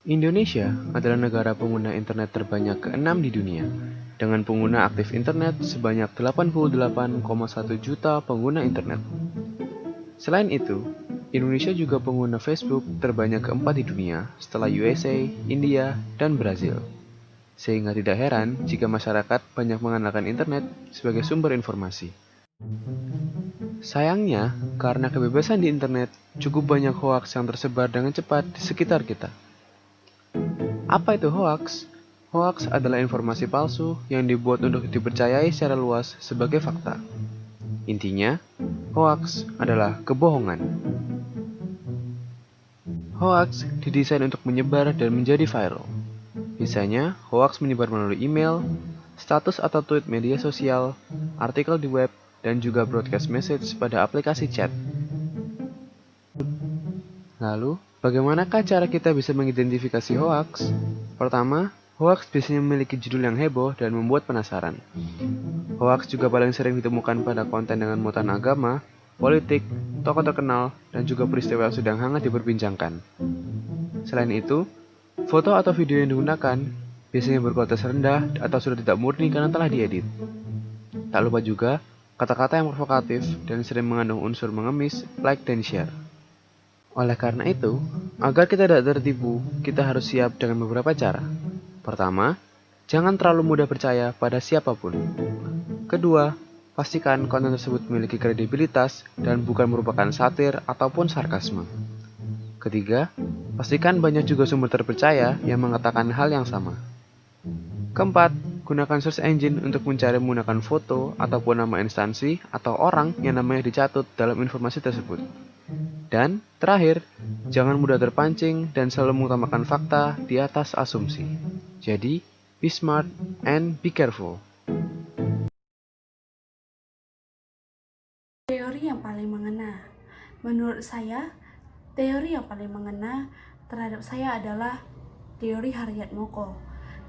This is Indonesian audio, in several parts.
Indonesia adalah negara pengguna internet terbanyak ke-6 di dunia, dengan pengguna aktif internet sebanyak 88,1 juta pengguna internet. Selain itu, Indonesia juga pengguna Facebook terbanyak keempat di dunia setelah USA, India, dan Brazil. Sehingga tidak heran jika masyarakat banyak mengandalkan internet sebagai sumber informasi. Sayangnya, karena kebebasan di internet, cukup banyak hoaks yang tersebar dengan cepat di sekitar kita. Apa itu hoaks? Hoaks adalah informasi palsu yang dibuat untuk dipercayai secara luas sebagai fakta. Intinya, hoaks adalah kebohongan. Hoaks didesain untuk menyebar dan menjadi viral. Biasanya, hoaks menyebar melalui email, status atau tweet media sosial, artikel di web, dan juga broadcast message pada aplikasi chat. Lalu, bagaimanakah cara kita bisa mengidentifikasi hoaks? Pertama, hoaks biasanya memiliki judul yang heboh dan membuat penasaran. Hoaks juga paling sering ditemukan pada konten dengan muatan agama, politik, tokoh terkenal, dan juga peristiwa yang sedang hangat diperbincangkan. Selain itu, foto atau video yang digunakan biasanya berkualitas rendah atau sudah tidak murni karena telah diedit. Tak lupa juga, kata-kata yang provokatif dan sering mengandung unsur mengemis, like dan share. Oleh karena itu, agar kita tidak tertipu, kita harus siap dengan beberapa cara. Pertama, jangan terlalu mudah percaya pada siapapun. Kedua, pastikan konten tersebut memiliki kredibilitas dan bukan merupakan satir ataupun sarkasme. Ketiga, pastikan banyak juga sumber terpercaya yang mengatakan hal yang sama. Keempat, gunakan search engine untuk mencari menggunakan foto ataupun nama instansi atau orang yang namanya dicatut dalam informasi tersebut. Dan terakhir, jangan mudah terpancing dan selalu mengutamakan fakta di atas asumsi. Jadi, be smart and be careful. Teori yang paling mengena. Menurut saya, teori yang paling mengena terhadap saya adalah teori Haryatmoko,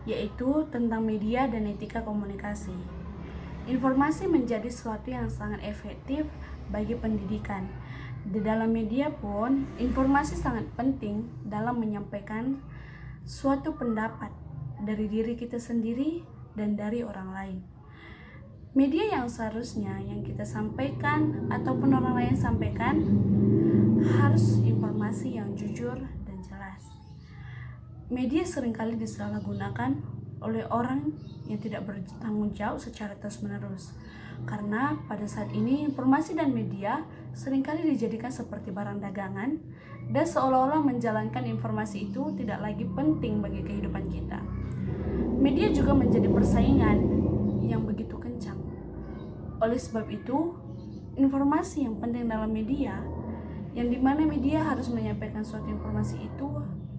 yaitu tentang media dan etika komunikasi. Informasi menjadi sesuatu yang sangat efektif bagi pendidikan. Di dalam media pun, informasi sangat penting dalam menyampaikan suatu pendapat dari diri kita sendiri dan dari orang lain. Media yang seharusnya yang kita sampaikan ataupun orang lain sampaikan harus informasi yang jujur dan jelas. Media seringkali disalahgunakan oleh orang yang tidak bertanggung jawab secara terus-menerus. Karena pada saat ini informasi dan media seringkali dijadikan seperti barang dagangan dan seolah-olah menjalankan informasi itu tidak lagi penting bagi kehidupan kita. Media juga menjadi persaingan yang begitu kencang. Oleh sebab itu, informasi yang penting dalam media, yang dimana media harus menyampaikan suatu informasi itu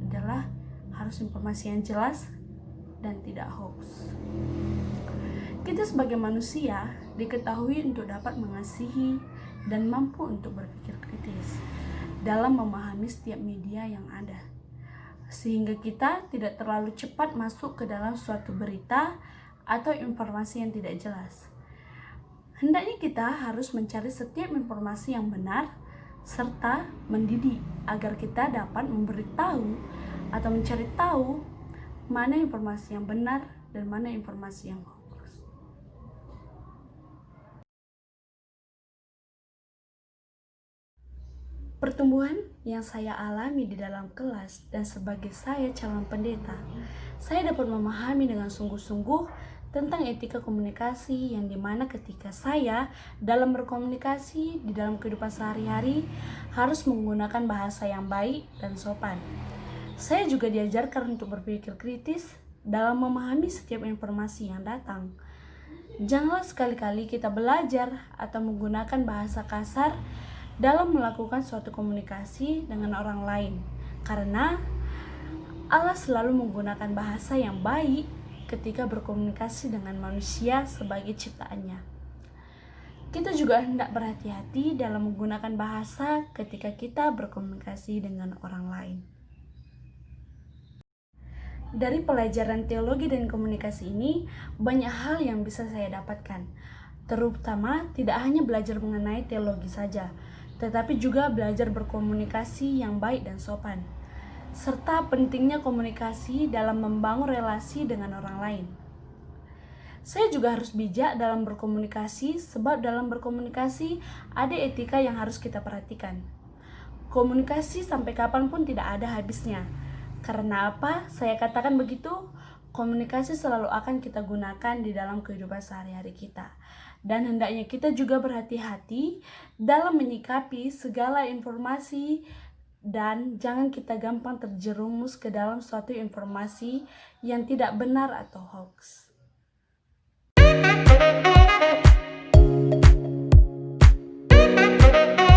adalah harus informasi yang jelas dan tidak hoax. Kita sebagai manusia diketahui untuk dapat mengasihi dan mampu untuk berpikir kritis dalam memahami setiap media yang ada, sehingga kita tidak terlalu cepat masuk ke dalam suatu berita atau informasi yang tidak jelas. Hendaknya kita harus mencari setiap informasi yang benar serta mendidik agar kita dapat memberitahu atau mencari tahu mana informasi yang benar dan mana informasi yang hoax. Pertumbuhan yang saya alami di dalam kelas dan sebagai saya calon pendeta, saya dapat memahami dengan sungguh-sungguh tentang etika komunikasi yang dimana ketika saya dalam berkomunikasi di dalam kehidupan sehari-hari harus menggunakan bahasa yang baik dan sopan. Saya juga diajarkan untuk berpikir kritis dalam memahami setiap informasi yang datang. Janganlah sekali-kali kita belajar atau menggunakan bahasa kasar dalam melakukan suatu komunikasi dengan orang lain, karena Allah selalu menggunakan bahasa yang baik ketika berkomunikasi dengan manusia sebagai ciptaannya. Kita juga hendak berhati-hati dalam menggunakan bahasa ketika kita berkomunikasi dengan orang lain. Dari pelajaran teologi dan komunikasi ini, banyak hal yang bisa saya dapatkan. Terutama tidak hanya belajar mengenai teologi saja, tetapi juga belajar berkomunikasi yang baik dan sopan. serta pentingnya komunikasi dalam membangun relasi dengan orang lain. Saya juga harus bijak dalam berkomunikasi, sebab dalam berkomunikasi ada etika yang harus kita perhatikan. Komunikasi sampai kapanpun tidak ada habisnya. Karena apa? Saya katakan begitu, komunikasi selalu akan kita gunakan di dalam kehidupan sehari-hari kita. Dan hendaknya kita juga berhati-hati dalam menyikapi segala informasi dan jangan kita gampang terjerumus ke dalam suatu informasi yang tidak benar atau hoax.